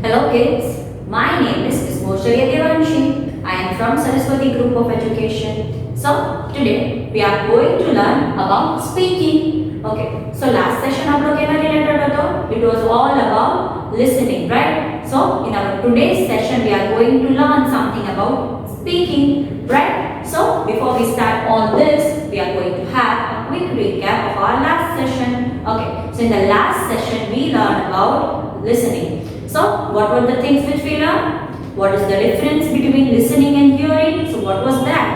Hello kids, my name is Vismosharya Devanshi. I am from Saraswati Group of Education. So today we are going to learn about speaking. Okay, so last session આપણે કેના related હતો? It was all about listening, right? So in our today's session we are going to learn something about speaking, right? So before we start all this, we are going to have a quick recap of our last session. Okay, so in the last session we learned about listening. So, what were the things which we learned? What is the difference between listening and hearing? So, what was that?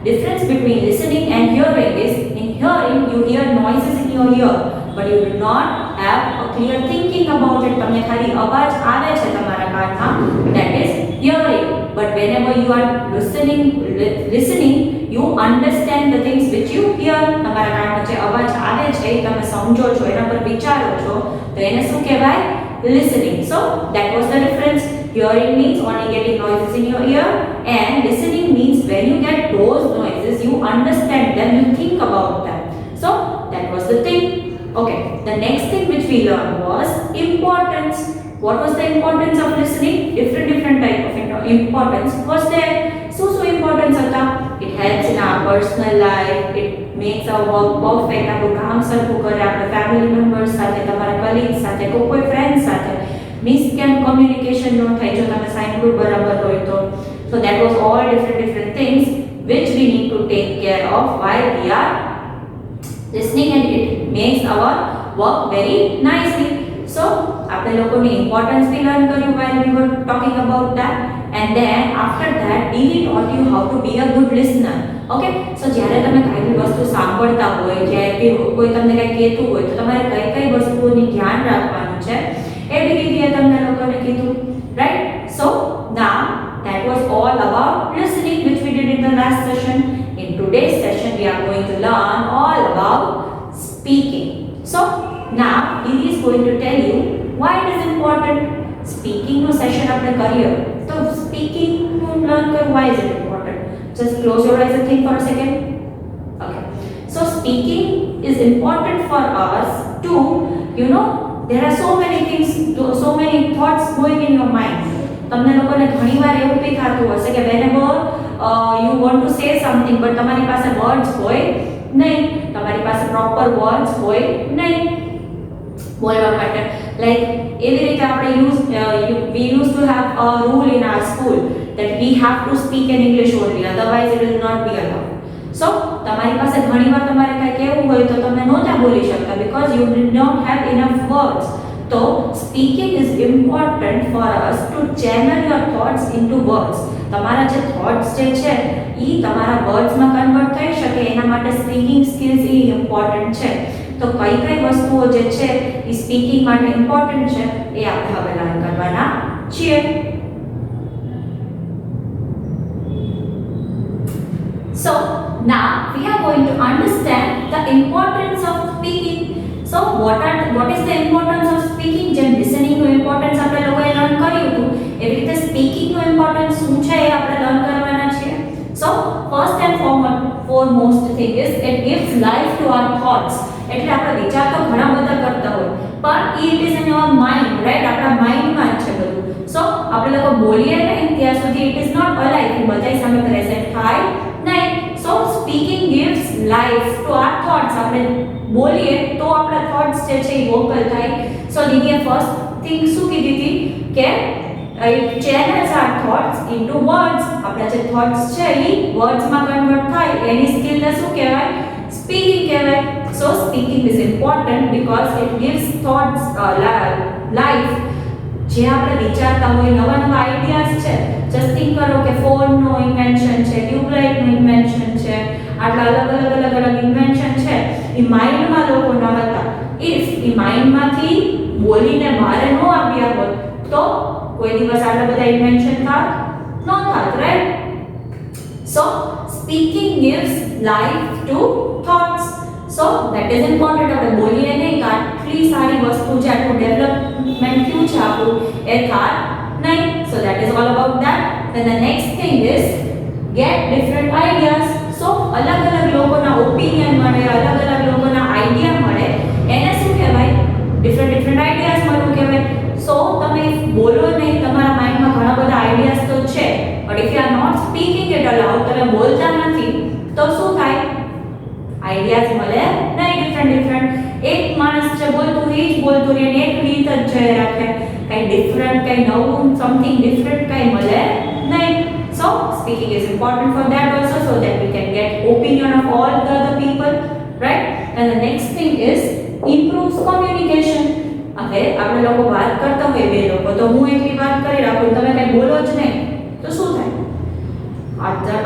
Difference between listening and hearing is, in hearing you hear noises in your ear, but you do not have a clear thinking about it. તમને ખાલી અવાજ આવે છે તમારા કાનમાં, that is hearing. But whenever you are listening, you understand the things which you hear. તમારા કાનમાં જે અવાજ આવે છે એ તમે સમજો છો, એના પર વિચારો છો, તો એને શું કહેવાય? Listening. So that was the difference. Hearing means only getting noises in your ear, and listening means when you get those noises you understand them, you think about them. So that was the thing. Okay, the next thing which we learned was importance. What was the importance of listening? Different type of importance was there. So importance હતા. It helps in our personal life, it makes our work perfect, આપણું કામ સરખું કરે, આપણા family members સાથે, તમારા colleagues સાથે, કોઈ friends સાથે miscommunication ન થાય જો તમે સાઇન ગ્રુપ બરાબર હોય તો. So that was all different things which we need to take care of while we are listening, and it makes our work very nicely. So આપણે લોકોની importance we learn કર્યું while we were talking about that, and then after that we taught you how to be a good listener. Okay, so જ્યારે તમે કઈ બી વસ્તુ સાંભળતા હોય, જ્યારે કોઈ તમને કઈ કહેતું હોય તો તમારે કઈ વસ્તુઓની ધ્યાન રાખવાનું છે એ બી રીતે તમને લોકોને કીધું, right? So now that was all about listening which we did in the last session. In today's session we are going to learn all about speaking. So now he is going to tell you why it is important. Speaking no session આપણે કરીએ તો speaking નું learn કર why is it important. Just close your eyes and think for a second. Okay, so speaking is important for us to, you know, there are so many things, so many thoughts going in your mind. તમને લોકોને ઘણીવાર એવું બી થતું હશે કે whenever you want to say something but તમારી પાસે words હોય નહીં, તમારી પાસે proper words હોય નહીં બોલવા માટે. Like એવી રીતે આપણે we used to have a rule in our school that we have to speak in English only, otherwise it will not be allowed. So તમારી પાસે ઘણીવાર તમારે કંઈ કહેવું હોય તો તમે નહોતા બોલી શકતા because you did not have enough words. So speaking is important for us to channel your thoughts into words. તમારા જે thoughts જે છે એ તમારા words માં કન્વર્ટ થઈ શકે, એના માટે સ્પીકિંગ સ્કિલ્સ એ ઇમ્પોર્ટન્ટ છે. તો કઈ વસ્તુઓ જે છે એ સ્પીકિંગ માટે ઇમ્પોર્ટન્ટ છે એ આપણે હવે લર્ન કરવાના છીએ. So now we are going to understand the importance of speaking. So what is the importance of speaking? જેમ listening નું importance આપણે લોકોએ લર્ન કર્યું હતું, એવી રીતે speaking નું importance શું છે એ આપણે લર્ન કરવાના છીએ. So first and foremost thing is it gives life to our thoughts. એટલે આપણે વિચાર તો ઘણા બધા કરતા હોય પણ it is in our mind, right? આપણા માઇન્ડમાં જ છે બધું. So આપણે લોકો બોલીએ નહીં ત્યાં સુધી it is not alive, એ બધાય સામે પ્રેઝન્ટ થાય નહીં. So speaking gives life to our thoughts. આપણે બોલીએ તો આપણા thoughts જે છે એ vocal થાય. So દીદીએ first thing શું કીધી હતી કે it channels our thoughts into words. આપણા જે thoughts છે એ words માં કન્વર્ટ થાય, એની સ્કિલ ને શું કહેવાય? સ્પીકિંગ કહેવાય. So speaking is important because it gives thoughts life. જે આપણે વિચારતા હોય નવા આઈડિયાઝ છે, જસ્ટ થિંક કરો કે ફોનનો ઇન્વેન્શન છે, ટ્યુબલાઇટનું ઇન્વેન્શન છે, આટલા અલગ ઇન્વેન્શન છે, એ માઇન્ડમાં લોકો ન હતા. ઇફ એ માઇન્ડમાંથી બોલીને બહાર ન આવ્યા હોત તો કોઈ દિવસ આટલા બધા ઇન્વેન્શન થાત ન થાત, right? So speaking gives life to thoughts. So that is important. આપણે બોલીએ નહીં તો આટલી સારી વસ્તુ છે, આટલું ડેવલપમેન્ટ થયું છે આપણું એ થાત નહીં. So that is all about that. Then the next thing is get different ideas. So અલગ લોકોના ઓપિનિયન મળે, અલગ લોકોના આઈડિયા મળે, એને શું કહેવાય? different ideas મળવું કહેવાય. So તમે બોલો નહીં સ્ટોરી અને એક રીત જ જાય રાખે, કઈ ડિફરન્ટ, કઈ નવું, સમથિંગ ડિફરન્ટ કઈ મળે નહીં. So speaking is important for that also, so that we can get opinion of all the other people, right? And the next thing is improves communication. હવે આપણે લોકો વાત કરતા હોય બે લોકો, તો હું એકલી વાત કરી રાખું, તમે કઈ બોલો જ નહીં, તો શું થાય?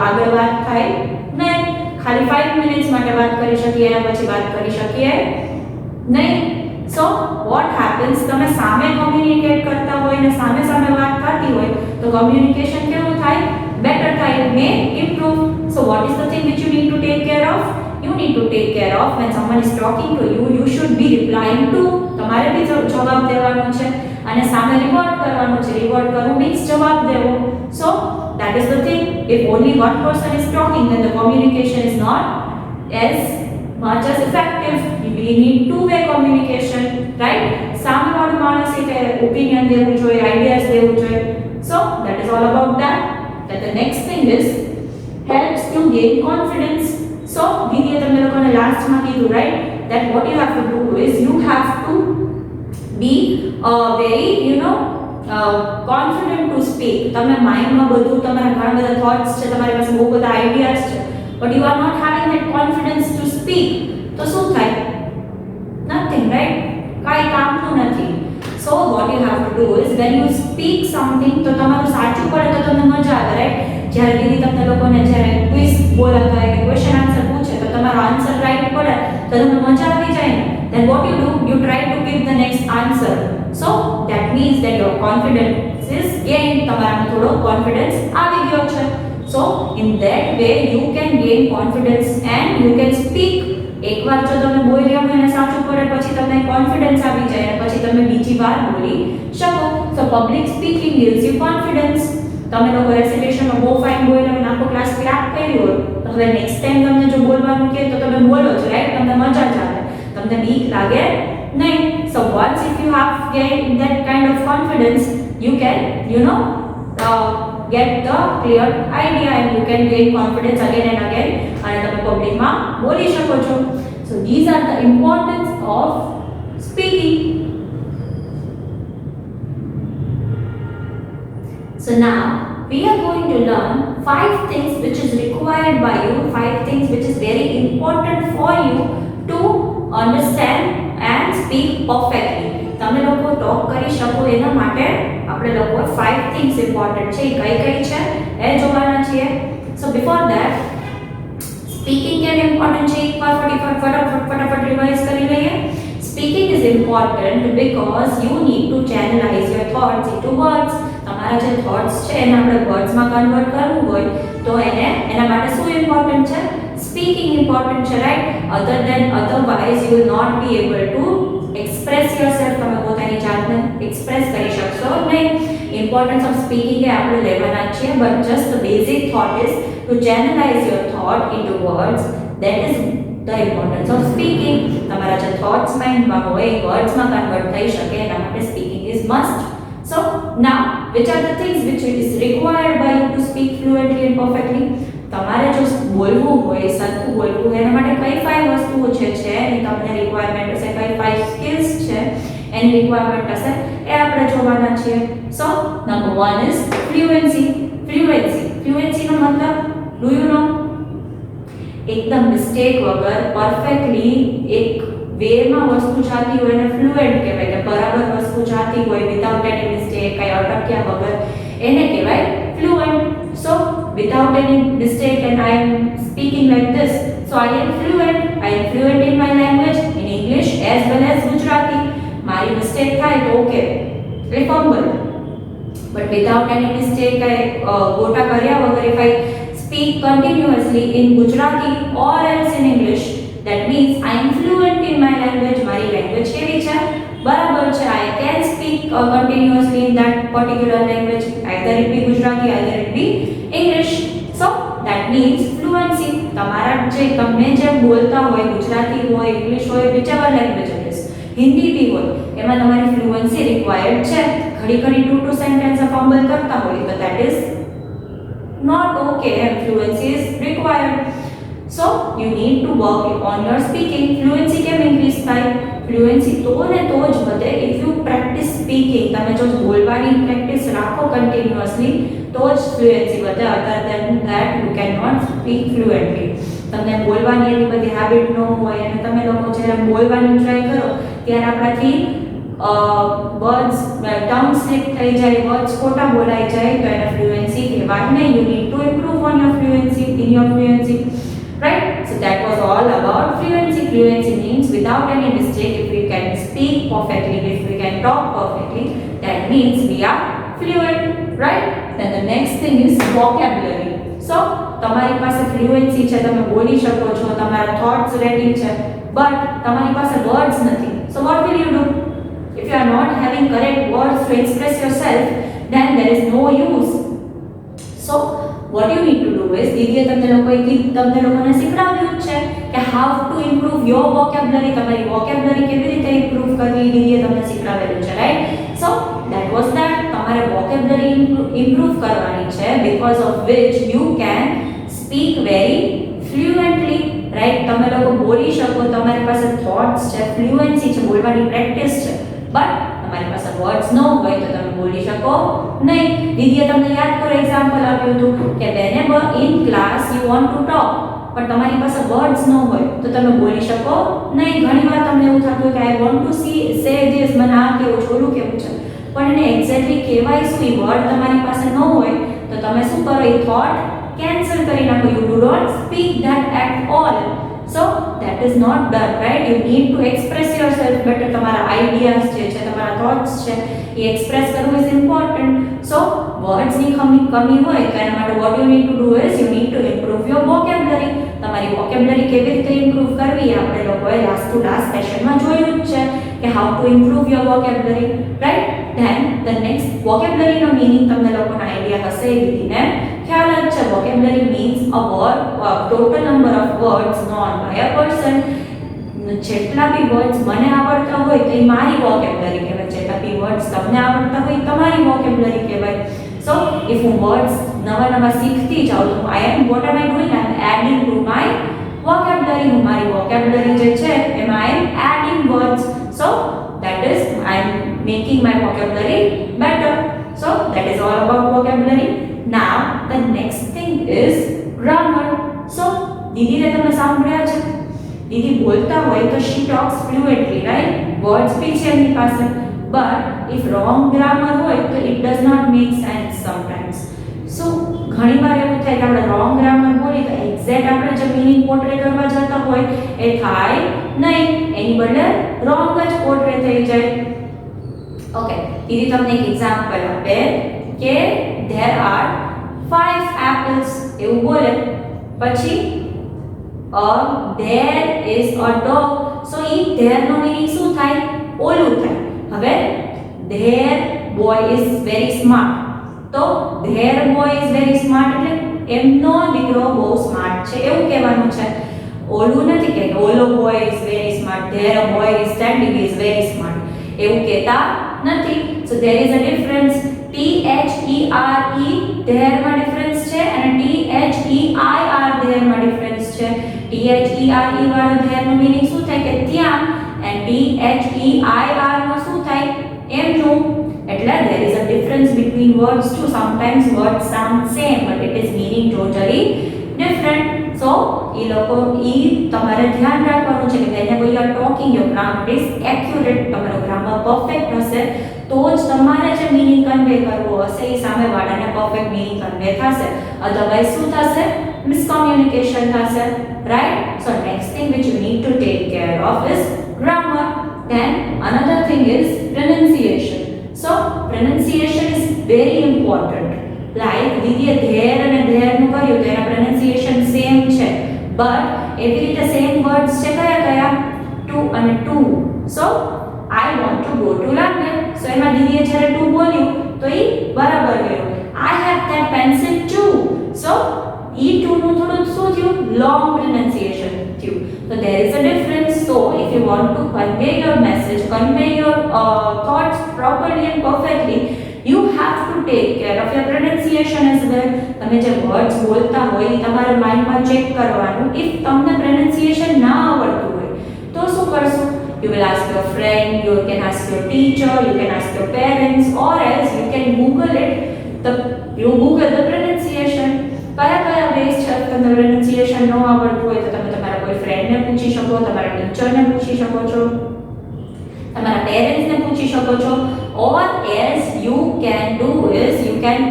આગળ વાત થાય નહીં. ખાલી 5 મિનિટ્સ માટે વાત કરી શકીએ, એના પછી વાત કરી શકીએ નહીં. સો વોટ હેપન્સ, તમે સામે કોમ્યુનિકેટ કરતા હોય ને સામે સામે વાત થતી હોય તો કોમ્યુનિકેશન કેવું થાય? બેટર થાય, may improve. So what is the thing which you need to take care of? You need to take care of when someone is talking to you, you should be replying to. તમારે બી જવાબ દેવાનો છે અને સામે reward કરવાનો છે. Reward કરવું means જવાબ દેવો. So that is the thing. If only one person is talking, then the communication is not as much as effective. We need two-way communication, right? સામેવાળો માણસ એ opinion દેવું જોઈએ, ideas દેવું જોઈએ. So that is all about that. That the next thing is helps to gain confidence. So દીદીએ તમને લોકોને લાસ્ટમાં કીધું, right, that what you have to do is you have to be very confident to speak. તમે માઇન્ડમાં બધું તમારા ઘણા બધા thoughts છે, તમારી પાસે બહુ બધા આઈડિયાઝ છે, but you are not having that confidence to speak. તો શું થાય? Nothing, right? કાઈ કામનું નથી. So what you have to do is when you speak something, તો તમારું સાચું પડે તો તમને મજા આવે, right? જ્યારે દીદી તમને લોકોને જ્યારે ક્વિઝ બોલાવતા હોય કે ક્વેશ્ચન આન્સર પૂછે તો તમારો આન્સર રાઈટ પડે તો તમને મજા આવી જાય ને. Then what you do, you try to give the next answer. So that means that your confidence is gained. તમારામાં થોડો કોન્ફિડન્સ આવી ગયો છે. So in that way you can gain confidence and you can speak. એકવાર જો તમે બોલી રહ્યા અને સાચું પડે પછી તમને કોન્ફિડન્સ આવી જાય અને પછી તમે બીજી વાર બોલી શકો. So public speaking gives you confidence. તમે લોકો રેસિટેશનમાં બહુ ફાઇન બોલ્યા અને આખો ક્લાસ ક્લેપ કર્યો હોય તો હવે નેક્સ્ટ ટાઈમ તમને જો બોલવાનું કહે તો તમે બોલો છો, રાઈટ? તમને મજા જ આવે, તમને બીક લાગે નહીં. So once if you have gained that kind of confidence, you can get the clear idea and you can gain confidence again and again અને તમે પબ્લિકમાં બોલી શકો છો. So these are the importance of speaking. So now we are going to learn 5 things which is required by you, 5 things which is very important for you to understand and speak perfectly. તમે લોકો talk કરી શકો એના માટે આપણે લોકો 5 things important છે. કઈ કઈ છે એ જોવાના છીએ. So before that, speaking કેમ important છે એકવાર ફટાફટ રિવાઇઝ કરી લઈએ. Speaking is important because you need to channelize your thoughts into words. તમારા જે થોટ્સ છે એને આપણે વર્ડ્સમાં કન્વર્ટ કરવું હોય તો એના માટે શું ઇમ્પોર્ટન્ટ છે? સ્પીકિંગ ઇમ્પોર્ટન્ટ છે, right? otherwise you will not be able to express yourself. તમે પોતાની જાતને એક્સપ્રેસ કરી શકશો નહીં. ઇમ્પોર્ટન્સ ઓફ સ્પીકિંગ એ આપણે લેવાના છે, but just the basic thought is to channelize your thought into words. That is the importance of speaking. તમારા જે થોટ્સ માઇન્ડમાં હોય વર્ડ્સમાં કન્વર્ટ થઈ શકે એના માટે speaking is must. So now which are the things which is required by you to speak fluently and perfectly? તમારે જો બોલવું હોય, સરખું બોલવું હોય એના માટે કઈ 5 વસ્તુઓ છે એની તમને રિક્વાયરમેન્ટ હશે, કઈ 5 સ્કિલ્સ છે એની રિક્વાયરમેન્ટ હશે એ આપણે જોવાના છીએ. So number 1 is fluency. Fluency નો મતલબ do you know? એકદમ મિસ્ટેક વગર પરફેક્ટલી એક વેમાં વસ્તુ જાતી હોય એને ફ્લુએન્ટ કહેવાય, કે બરાબર વસ્તુ જાતી હોય વિધાઉટ એની મિસ્ટેક, કઈ અટક્યા વગર, એને કહેવાય fluent. So without any mistake and I am speaking like this, so I am fluent in my language, in English as well as Gujarati. મારી મિસ્ટેક થાય તો okay, I fumble, but without any mistake, I ગોટા કર્યા વગર if I speak continuously in Gujarati or else in English, that means I am fluent in my language. મારી language કેવી છે? બરાબર છે. I can speak continuously in that particular language, either it be Gujarati, either it be English. So that means fluency. તમારા જે તમે જે બોલતા હોય, ગુજરાતી હોય, ઇંગ્લિશ હોય, whichever language it is, Hindi બી હોય, એમાં તમારી ફ્લુએન્સી રિક્વાયર્ડ છે. ઘડી ટુ સેન્ટેન્સ ફમ્બલ કરતા હોય but that is not okay, and fluency is required. So you need to work on your speaking. Fluency can increase by fluency તો ને તો જ વધે ઇફ યુ પ્રેક્ટિસ સ્પીકિંગ. તમે જો બોલવાની પ્રેક્ટિસ રાખો કન્ટિન્યુઅસલી તો જ ફ્લુએન્સી વધે. Other than that you can not speak fluently. તમને બોલવાની એટલી બધી હેબિટ ન હોય અને તમે લોકો જ્યારે બોલવાની ટ્રાય કરો ત્યારે આપણાથી વર્ડ્સ ટંગ સ્લિપ થઈ જાય, વર્ડ્સ ખોટા બોલાઈ જાય તો એને ફ્લુએન્સી કહેવાય નહીં. You need to improve on your fluency in your fluency. Right? So that was all about fluency. Fluency means without any mistake, if we can speak perfectly, if we can talk perfectly, that means we are fluent. Right? Then the next thing is vocabulary. So તમારી પાસે fluency છે, તમે બોલી શકો છો, તમારા thoughts ready છે, but તમારી પાસે વર્ડ્સ નથી. So what will you do? If you are not having correct words to express yourself, then there is no use. So what you need to do is, દીદીએ તમને લોકોને શીખડાવ્યું છે કે how to improve your vocabulary. તમારી vocabulary કેવી રીતે improve કરવી દીદીએ તમને શીખડાવેલું છે, right? So that was that. તમારે વોકેબ્યુલરી ઇમ્પ્રૂવ કરવાની છે, because of which you can speak very fluently, right? તમે લોકો બોલી શકો, તમારી પાસે થોટ્સ છે, ફ્લુએન્સી છે, બોલવાની પ્રેક્ટિસ છે, બટ તમારી પાસે વર્ડ્સ ન હોય તો તમે બોલી શકો નહીં. દીદીએ તમને યાદ કરો એક્ઝામ્પલ આપ્યું હતું કે whenever in class you want to talk, પણ તમારી પાસે વર્ડ્સ ન હોય તો તમે બોલી શકો નહીં. ઘણીવાર તમને એવું થતું કે I want to say this, મને આ કેવું છે, ઓલું કેવું છે, પણ એને એક્ઝેક્ટલી કહેવાય શું એ વર્ડ તમારી પાસે ન હોય તો તમે શું કરો, એ થોટ કેન્સલ કરી નાખો. You do not speak that at all. So that is not done, right? You need to express yourself better. તમારા ideas જે છે, તમારા thoughts છે, એ express કરવું is important. So words ની કમી હોય તો એના માટે what you need to do is you need to improve your vocabulary. તમારી vocabulary કેવી રીતે improve કરવી આપણે લોકોએ લાસ્ટ ટુ લાસ્ટ સેશનમાં જોયું જ છે કે how to improve your vocabulary, right? Then the next vocabulary no meaning તમને લોકોને આઈડિયા હશે એ દીદીને ખ્યાલ જ છે. vocabulary means a word, a total number of words known by a person. જેટલા બી વર્ડ્સ મને આવડતા હોય તો એ મારી વોકેબ્યુલરી કહેવાય, જેટલા બી વર્ડ્સ તમને આવડતા હોય તમારી વોકેબ્યુલરી કહેવાય. સો ઇફ હું વર્ડ્સ નવા શીખતી જાઉં તો I am what am I doing, I am adding to my vocabulary. હું મારી વોકેબ્યુલરી જે છે એમાં I am adding words. So that is I am making my vocabulary better. So that is all about vocabulary. Now the next thing is grammar. So દીદીને તમે સાંભળ્યા છે, દીદી બોલતા હોય તો she talks fluently, right? Words બી છે એની પાસે, but if wrong grammar હોય તો it does not make sense sometimes. So ઘણીવાર એવું થાય કે આપણે wrong grammar બોલી તો એક્ઝેક્ટ આપણે જે મીનિંગ પોર્ટ્રે કરવા જતા હોય એ થાય નહીં, એની બદલે wrong જ પોર્ટ્રે થઈ જાય. ઓકે, દીદી તમને એક એક્ઝામ્પલ આપે કે there are 5 apples એવું બોલે, પછી there is a dog. so એ there નો મીનિંગ શું થાય, ઓલું થાય. હવે their boy is very smart, તો their boy is very smart એટલે એમનો દીકરો બહુ સ્માર્ટ છે એવું કહેવાનું છે. ઓલું નથી કે ઓલો boy is very smart, their boy is standing is very smart એવું કહેતા નથી. so there is a difference. THERE there માં ડિફરન્સ છે અને THEIR there માં ડિફરન્સ છે. THERE વાળો there નો મીનિંગ શું થાય કે ત્યાં, and THEIR નો શું થાય એમનું. એટલે there is a difference between words too. Sometimes words sound same but it is meaning totally different. so તમારે ધ્યાન રાખવાનું છે કે whenever you are talking your grammar is accurate. તમારો ગ્રામર પરફેક્ટ હશે તો જ તમારે જે મીનિંગ કન્વે કરવો હશે એ સામેવાળાને પરફેક્ટ મીનિંગ કન્વે થશે. અધરવાઇઝ શું થશે, મિસકોમ્યુનિકેશન થશે, right? so next thing which you need to take care of is grammar. then another thing is pronunciation. so pronunciation is very important. like દીદીએ there અને there નું કર્યું તો એના pronunciation સેમ છે, but એવી રીતે સેમ વર્ડ્સ છે કયા to અને to. so I want to go to London. so એમાં દીદીએ જ્યારે to બોલ્યું તો એ બરાબર ગયું. I have that pencil too. so e to નું થોડું શું થયું, long pronunciation થયું. so there is a difference. so if you want to convey your message, convey your thoughts properly and perfectly, you have to take care of your pronunciation as well. તમે જે words બોલતા હોય એ તમારા માઇન્ડમાં check કરવાનું. if તમને pronunciation ના આવડતું હોય તો શું કરશો, you will ask your friend, you can ask your teacher, you can ask your parents, or else you can Google it. You Google the pronunciation. કયા વેઝ છે તમને pronunciation ન આવડતું હોય તો તમે તમારા કોઈ ફ્રેન્ડને પૂછી શકો, તમારા ટીચરને પૂછી શકો છો, તમારા પેરેન્ટ્સને પૂછી શકો છો, or else you can do is you can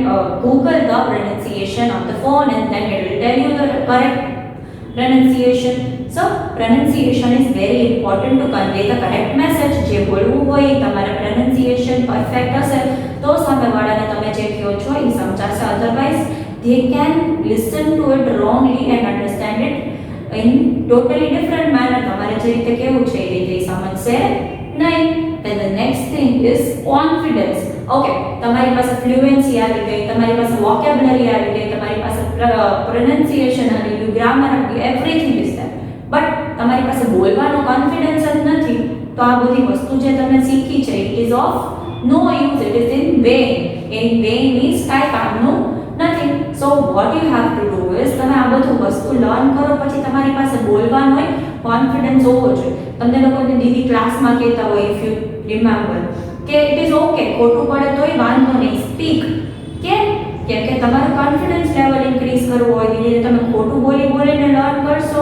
Google the pronunciation on the phone and then it will tell you the correct pronunciation. So pronunciation is very important to convey the correct message. જે બોલવું હોય તમારા pronunciation perfect હશે તો સામેવાળાને તમે જે કહો છો એ સમજાશે, otherwise they can listen to it wrongly and understand it in totally different manner. તમારે જે રીતે કેવું છે એ રીતે સમજશે નહીં. Then the next thing is confidence. Okay, તમારી પાસે fluency આવી ગઈ, તમારી પાસે vocabulary આવી ગઈ, તમારી પાસે pronunciation આવી ગયું, grammar આવી ગયું, everything is there. But તમારી પાસે બોલવાનો કોન્ફિડન્સ જ નથી તો આ બધી વસ્તુ જે તમે શીખી છે it is of no use, it is in vain. In vain means કાંઈ કામનું નથી. So what you have to do is તમે આ બધું વસ્તુ લર્ન કરો પછી તમારી પાસે બોલવાનો હોય કોન્ફિડન્સ હોવો જોઈએ. તમને લોકોને દીદી ક્લાસમાં કહેતા હોય ઇફ યુ રિમેમ્બર કે ઇટ ઇઝ ઓકે, ખોટું પડે તોય વાંધો નહીં, સ્પીક. કેમ કે તમારું કોન્ફિડન્સ લેવલ ઇન્ક્રીઝ કરવો હોય, ધીરે તમે ખોટું બોલીને લર્ન કરશો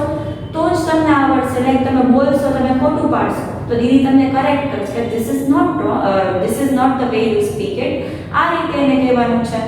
તો જ તમને આવડશે. લાઈક તમે બોલશો, તમે ખોટું પાડશો તો દીદી તમને કરેક્ટ કરશે, this is not the way you speak it, આ રીતે એને કહેવાનું છે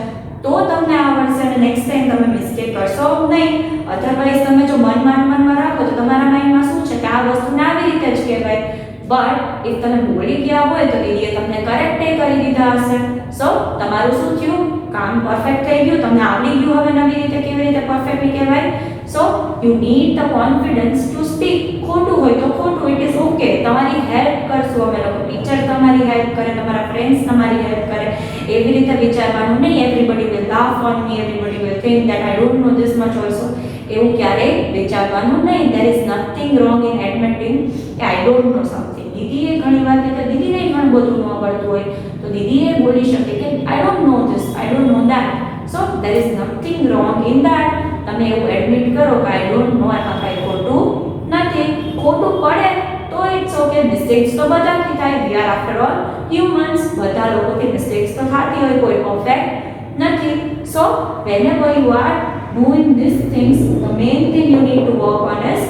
તો તમને આવડશે અને નેક્સ્ટ ટાઈમ તમે મિસ્ટેક કરશો નહીં. અધરવાઇઝ તમે જો મનમાં રાખો તો તમારા માઇન્ડમાં શું છે કે આ વસ્તુને આવી રીતે જ કહેવાય, બટ ઇફ તમે બોલી ગયા હોય તો દીદીએ તમને કરેક્ટ કરી દીધા હશે. સો તમારું શું થયું, કામ પરફેક્ટ થઈ ગયું, તમને આવડી ગયું હવે નવી રીતે કેવી રીતે પરફેક્ટલી કહેવાય. So you need the confidence to speak. ખોટું હોય તો ખોટું, ઇટ ઇઝ ઓકે. તમારી હેલ્પ કરશું અમે લોકો, ટીચર તમારી હેલ્પ કરે, તમારા ફ્રેન્ડ્સ તમારી હેલ્પ કરે, એવી રીતે વિચારવાનું નહીં everybody will laugh on me, everybody will think that I don't know this much also. એવું ક્યારેય વિચારવાનું નહીં. There is nothing wrong in admitting કે આઈ ડોન્ટ નો સમથિંગ. દીદીએ ઘણી વાર કે દીદીને ઘણું બધું ન આવડતું હોય તો દીદીએ બોલી શકે કે I don't know this, I don't know that. So there is nothing wrong in that. તમે એવું એડમિટ કરો કે આઈ ડોન્ટ નો, એમાં કાંઈ ખોટું નથી. ખોટું પડે તો ઇટ્સ ઓકે, મિસ્ટેક્સ તો બધાથી થાય, we are after all humans, બધા લોકોથી મિસ્ટેક્સ તો થતી હોય, કોઈ પરફેક્ટ નથી. સો whenever you are doing these things, the main thing you need to work on is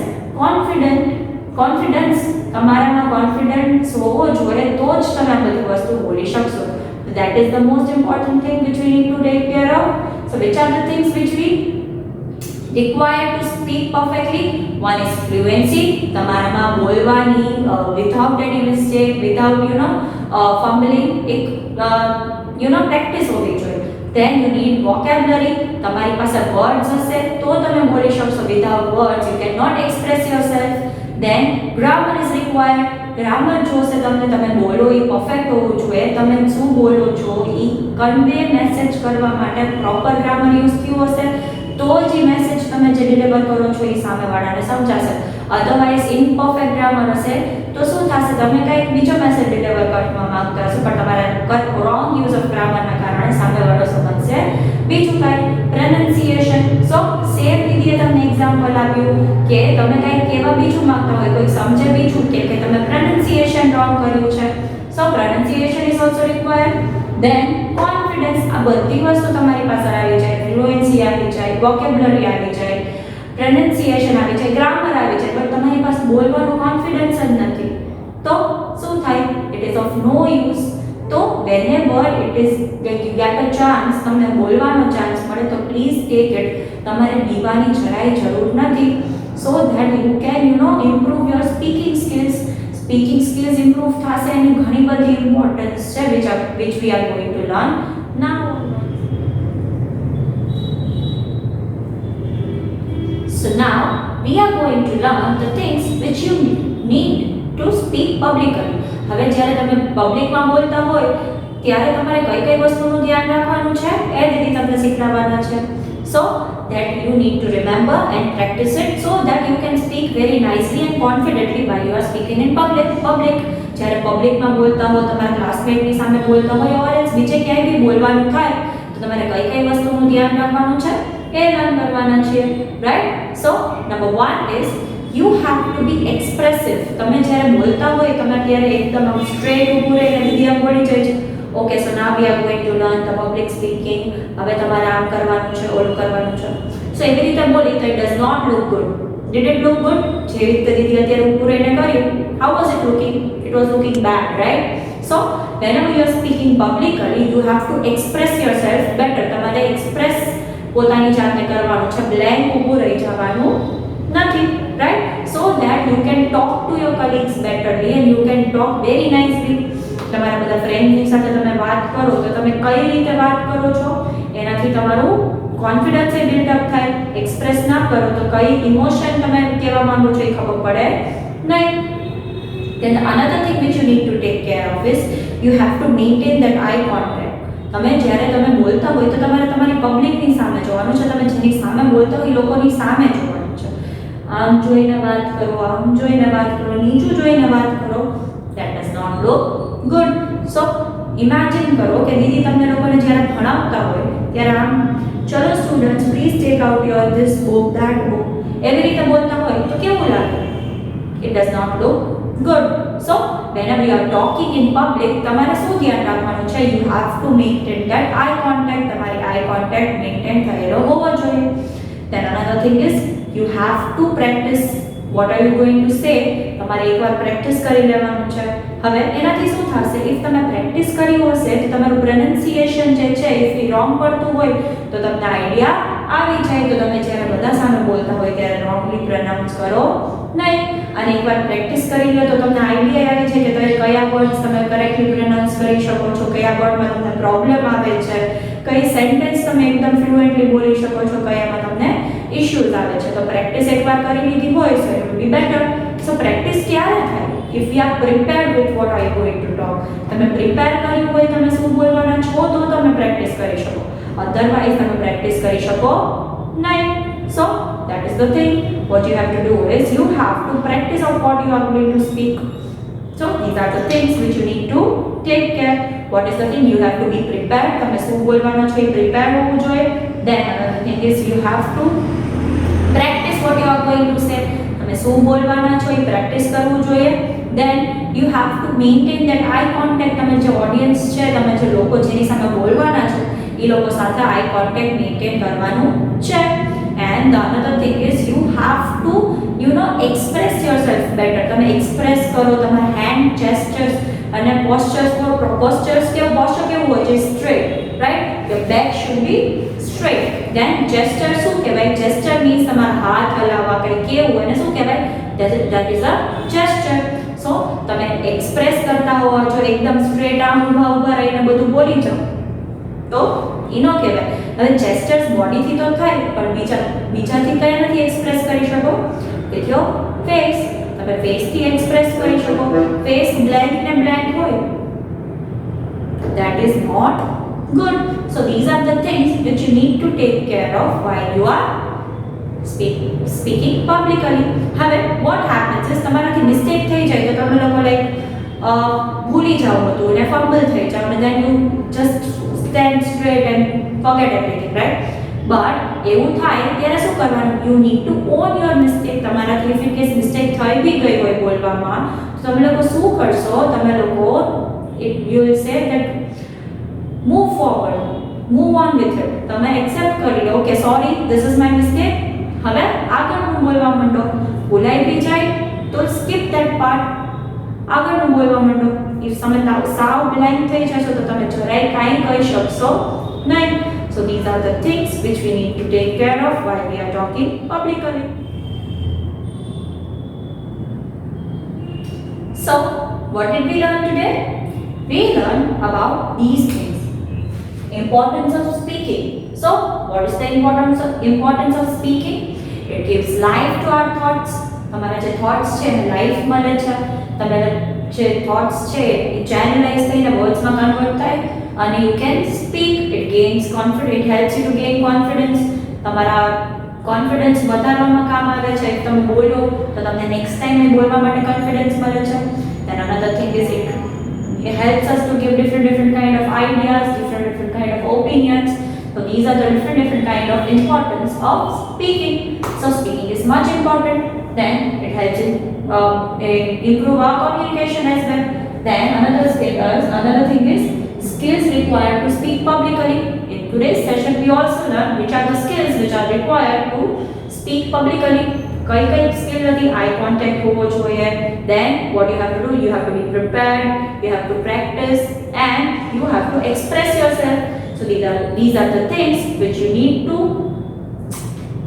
confidence. તમારામાં કોન્ફિડન્સ હોવો જોઈએ તો જ તમે આ બધી વસ્તુ બોલી શકશો. That is the most important thing which we need to take care of. So which are the things which we required to speak perfectly? One is fluency, તમારામાં બોલવાની without any mistake, without fumbling, એક practice હોવી જોઈએ. Then you need vocabulary, તમારી પાસે words હશે તો તમે બોલી શકશો. Without words you cannot express yourself. Then grammar is required, grammar જોશે તમને, તમે બોલો એ પરફેક્ટ હોવું જોઈએ, તમે શું બોલો છો એ કન્વે મેસેજ કરવા માટે પ્રોપર ગ્રામર યુઝ થયું હશે તો જ એ મેસેજ તમે જે ડિલિવર કરો છો એ સામેવાળાને સમજાશે. અધરવાઇઝ ઇમ્પરફેક્ટ ગ્રામર હશે તો શું થશે, તમે કંઈક બીજો મેસેજ ડિલિવર કરવા માંગતા હશો પણ તમારા રોંગ યુઝ ઓફ ગ્રામરના કારણે સામેવાળો સમજશે બીજું કાંઈ. પ્રોનાઉન્સિએશન, સો સેમ દીદીએ તમને એક્ઝામ્પલ આપ્યું કે તમે કંઈક કહેવા બીજું માંગતા હોય, કોઈ સમજે બીજું કે તમે પ્રોનાઉન્સિએશન રોંગ કર્યું છે. So pronunciation is also required. Then confidence, આ બધી વસ્તુ તમારી પાસે આવી જાય, ફ્લુએન્સી આવી જાય, વોકેબ્યુલરી આવી જાય, પ્રોનાઉન્સિએશન આવી જાય, ગ્રામર આવી જાય, પણ તમારી પાસે બોલવાનો કોન્ફિડન્સ જ નથી તો શું થાય, it is of no use. તો whenever it is like you get a chance, તમને બોલવાનો ચાન્સ મળે તો પ્લીઝ ટેક ઇટ. તમારે બીવાની જરાય જરૂર નથી. So that you can improve your speaking skills. Speaking skills improve થશે અને ઘણી બધી ઇમ્પોર્ટન્સ છે which we are going to learn now. So now we are going to learn the things which you need to speak publicly. હવે જ્યારે તમે પબ્લિકમાં બોલતા હોય ત્યારે તમારે કઈ કઈ વસ્તુનું ધ્યાન રાખવાનું છે એ દીદી તમને શીખવાડવાના છે. So that you need to remember and practice it so that you can speak very nicely and confidently while you are speaking in public. જ્યારે પબ્લિકમાં બોલતા હો, તમારા ક્લાસમેટની સામે બોલતા હોય ઓર એલ્સ બીજે ક્યાંય બી બોલવાનું થાય તો તમારે કઈ કઈ વસ્તુનું ધ્યાન રાખવાનું છે એ લર્ન કરવાના છે, right. So number 1 is you have to be expressive. તમે જ્યારે બોલતા હોય તમે ત્યારે એકદમ સ્ટ્રેટ ઊભું રહીને વિધિ આમ પડી જાય છે. Okay, so now we are going to learn the public speaking. હવે તમારે આમ કરવાનું છે, ઓલું કરવાનું છે. સો એવી રીતે બોલી તો it does not look good. Did it look good? જેવી રીતે દીદી અત્યારે ઊભું રહીને કર્યું, how was it looking? It was looking bad, right? So whenever you are speaking publicly, you have to express yourself better. તમારે એક્સપ્રેસ પોતાની જાતને કરવાનું છે, બ્લેન્ક ઊભું રહી જવાનું નથી, right? So that you can talk to your colleagues betterly and you can talk very nicely. તમારા બધા ફ્રેન્ડની સાથે તમે વાત કરો તો તમે કઈ રીતે વાત કરો છો એનાથી તમારું કોન્ફિડન્સ એ બિલ્ડ અપ થાય. એક્સપ્રેસ ના કરો તો કઈ ઇમોશન તમે કહેવા માંગો છો એ ખબર પડે નહીં. Then another thing which you need to take care of is you have to maintain that eye contact. તમે જ્યારે તમે બોલતા હોય તો તમારે તમારી પબ્લિકની સામે જોવાનું છે. તમે જેની સામે બોલતા હોય એ લોકોની સામે જોવાનું છે. આમ જોઈને વાત કરો, આમ જોઈને વાત કરો, નીચું જોઈને વાત કરો. That does not look good. So imagine કરો કે દીદી તમને લોકોને જ્યારે ભણાવતા હોય ત્યારે આમ ચલો students please take out your this book that book એવી રીતે બોલતા હોય તો કેવું લાગે? It does not look good. So whenever you are talking in public, તમારે શું ધ્યાન રાખવાનું છે? You have to maintain that eye contact. તમારી eye contact maintain થયેલો હોવો જોઈએ. Then another thing is you have to practice what are you going to say. તમારે એકવાર પ્રેક્ટિસ કરી લેવાનું છે. હવે એનાથી શું થશે? ઇફ તમે પ્રેક્ટિસ કર્યું હશે તો તમારું પ્રોનન્સિએશન જે છે ઇફ એ રોંગ પડતું હોય તો તમને આઈડિયા આવી જાય તો તમે જ્યારે બધા સામે બોલતા હોય ત્યારે રોંગલી પ્રોનાઉન્સ કરો નહીં. અને એકવાર પ્રેક્ટિસ કરી લો તો તમને આઈડિયા આવી છે કે તમે કયા વર્ડ્સ તમે કરેક્ટલી પ્રોનાઉન્સ કરી શકો છો, કયા વર્ડમાં તમને પ્રોબ્લેમ આવે છે, કઈ સેન્ટેન્સ તમે એકદમ ફ્લુએન્ટલી બોલી શકો છો, કયામાં તમને ઇશ્યુઝ આવે છે. તો પ્રેક્ટિસ એકવાર કરી લીધી હોય so it will be better. So practice ક્યારે થાય? If you are prepared with what are you going to talk. તમે પ્રિપેર કર્યું હોય તમે શું બોલવાના છો તો તમે પ્રેક્ટિસ કરી શકો. અધરવાઇઝ તમે પ્રેક્ટિસ કરી શકો નહીં. So that is the thing. What you have to do is you have to practice of what you are going to speak. So these are the things which you need to take care. What is the thing? You have to be prepared. તમે શું બોલવાના છો એ prepare હોવું જોઈએ. Then another thing is you have to practice what you are going to say. તમે શું બોલવાના છો એ practice કરવું જોઈએ. Then you have to maintain that eye contact. તમે જે ઓડિયન્સ છે, તમે જે લોકો જેની સામે બોલવાના છો એ લોકો સાથે eye contact maintain કરવાનું છે. And the another thing is you have to express yourself better. તમે એક્સપ્રેસ કરો તમારા હેન્ડ જેસ્ચર્સ અને પોસ્ચર્સ પોસ્ચર કેવું હોય છે? Straight, right? Your back should be straight. Then gesture શું કહેવાય? જેસ્ચર મીન્સ તમારા હાથ હલાવવા કંઈ કેવું અને શું કહેવાય? that is a gesture. સો તમે એક્સપ્રેસ કરતા હોવા જો એકદમ સ્ટ્રેટ આમ ઊભા રહીને બધું બોલી જાઓ તો ઈનો કહેવાય. હવે જેસ્ચર્સ બોડીથી તો થાય પણ બીજાથી કયા નથી એક્સપ્રેસ કરી શકો? With your face. તમે ફેસથી એક્સપ્રેસ કરી શકો. ફેસ બ્લેન્ક ને બ્લેન્ક હોય that is not good. So these are the things which you need to take care of while you are speaking publicly. હવે what happens is તમારાથી mistake થઈ જાય તો તમે લોકો લાઈક ભૂલી જાઓ બધું અને ફમ્બલ થઈ જાઓ અને then you just stand straight and forget everything, right? But એવું થાય ત્યારે શું કરવાનું? You need to own your mistake. તમારાથી if in case mistake થઈ બી ગઈ હોય બોલવામાં તો તમે લોકો શું કરશો? તમે લોકો you will say that move forward, move on with it. તમે એક્સેપ્ટ કરી લો કે sorry this is my mistake. હવે આગળનું બોલવા માંડો. ભૂલાઈ બી જાય તો skip that part. આગળનું બોલવા માંડો. if તમે સાવ બ્લેન્ક થઈ જશો તો તમે જરાય કાંઈ કહી શકશો નહીં. So these are the things which we need to take care of while we are talking publicly. So what did we learn today? We learned about these things. Importance of speaking. So what is the importance of speaking? It gives life to our thoughts. તમારા જે thoughts છે એને life મળે છે. તમારા જે thoughts છે એ channelise થઈને વર્ડ્સમાં કન્વર્ટ થાય અને you can speak. It gains confidence. It helps you to gain confidence. તમારા કોન્ફિડન્સ વધારવામાં કામ આવે છે. તમે બોલો તો તમને નેક્સ્ટ ટાઈમ એ બોલવા માટે કોન્ફિડન્સ મળે છે. Then another thing is it helps us to give different kind of ideas, different kind of opinions. So these are the different kind of importance of speaking. So speaking is much important. Then it helps in improve our communication as well. Then another thing is skills required to speak publicly. In today's session we also learn which are the skills which are required to speak publicly. कई skill यदि eye contact होवो જોઈએ. Then what you have to do, you have to be prepared, you have to practice and you have to express yourself. So these are the things which you need to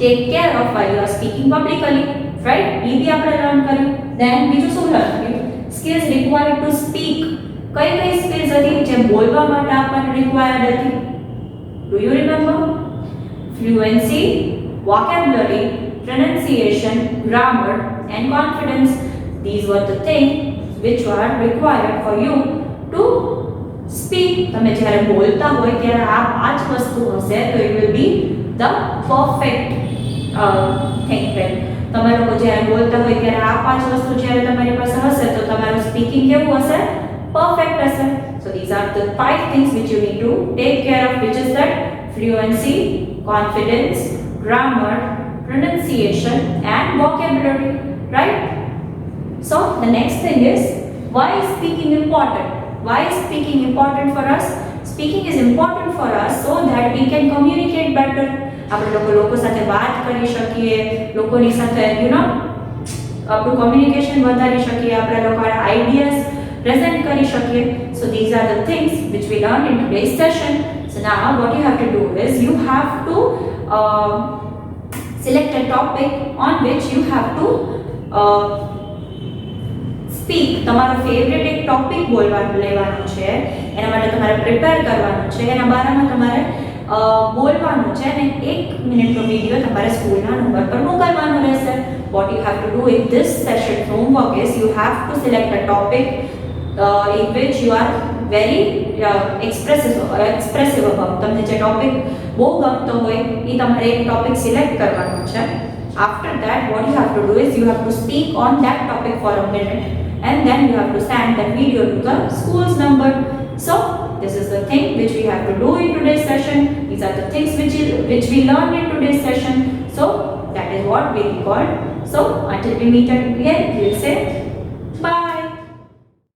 take care of while you are speaking publicly, right? ये भी આપણે learn કર્યું. Then બીજું શું learn કર્યું? Skills required to speak. કઈ skills હતી જે બોલવા માટે આપણને રિક્વાયર્ડ હતી? Do you remember? Fluency, vocabulary, pronunciation, grammar and confidence. These were the things which were required for you to speak. તમે જ્યારે બોલતા હોય ત્યારે આ પાંચ વસ્તુ હશે તો it will be the perfect thing. તમે લોકો જ્યારે બોલતા હોય ત્યારે આ પાંચ વસ્તુ જ્યારે તમારી પાસે હશે તો તમારું સ્પીકિંગ કેવું હશે? Perfect હશે. So these are the 5 things which you need to take care of, which is that fluency, confidence, grammar, pronunciation and vocabulary, right? So the next thing is, why is speaking important? Why is speaking important for us? Speaking is important for us so that we can communicate better. આપણે લોકો સાથે વાત કરી શકીએ, લોકોની સાથે આપણું communication વધારી શકીએ, આપણા લોકોના ideas present કરી શકીએ. So these are the things which we learned in today's session. So now what you have to do is you have to select a topic on which you have to speak. તમારો favourite એક topic લેવાનો છે, એના માટે તમારે prepare કરવાનું છે, એના બારામાં તમારે બોલવાનું છે અને 1 મિનિટનો વિડિયો તમારે સ્કૂલના નંબર પર મોકલવાનો રહેશે. What you have to do in this session homework is you have to select a topic in which you are very expressive about. તમને જે ટોપિક બહુ ગમતો હોય એ તમારે એક ટોપિક સિલેક્ટ કરવાનો છે. After that what you have to do is you have to speak on that topic for a minute and then you have to send that video to the school's number. So this is the thing which we have to do in today's session. These are the things which we learned in today's session. So that is what we call. So until we meet again, we will say